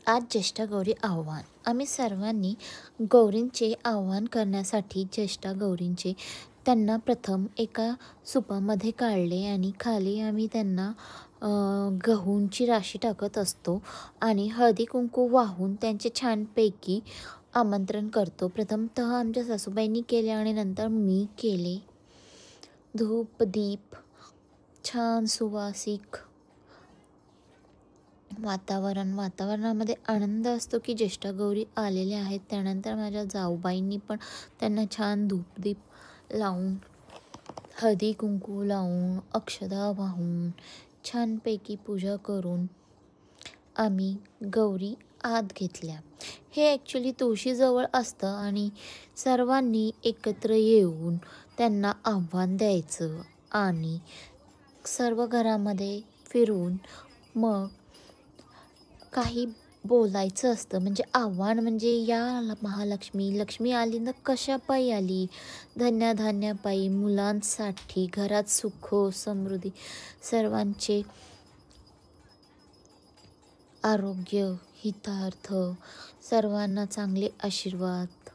आज ज्येष्ठा गौरी आव्हान. आम्ही सर्वांनी गौरींचे आव्हान करण्यासाठी ज्येष्ठा गौरींचे त्यांना प्रथम एका सुपामध्ये काढले आणि खाली आम्ही त्यांना गहूंची राशी टाकत असतो आणि हळदी कुंकू वाहून त्यांचे छानपैकी आमंत्रण करतो. प्रथमतः आमच्या सासूबाईंनी केले आणि नंतर मी केले. धूप दीप छान सुवासिक वातावरणामध्ये आनंद असतो की ज्येष्ठा गौरी आलेल्या आहेत. त्यानंतर माझ्या जाऊबाईंनी पण त्यांना छान धूपदीप लावून हळदी कुंकू लावून अक्षदा वाहून छानपैकी पूजा करून आम्ही गौरी आत घेतल्या. हे ॲक्च्युली तुळशीजवळ असतं आणि सर्वांनी एकत्र येऊन त्यांना आव्हान द्यायचं आणि सर्व घरामध्ये फिरून मग काही बोलायचं असतं. म्हणजे आव्हान म्हणजे या महालक्ष्मी, लक्ष्मी आली ना कशा पायी आली, धन्य पायी, मुलांसाठी घरात सुख समृद्धी, सर्वांचे आरोग्य हितार्थ, सर्वांना चांगले आशीर्वाद,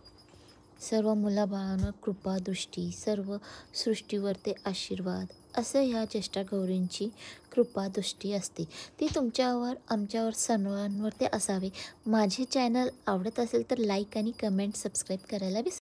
सर्व मुलाबाळांवर कृपादृष्टी, सर्व सृष्टीवर ते आशीर्वाद, असं ह्या ज्येष्ठा गौरींची कृपादृष्टी असते. ती तुमच्यावर आमच्यावर सर्वांवरती असावे. माझे चॅनल आवडत असेल तर लाईक आणि कमेंट सबस्क्राईब करायला विसरू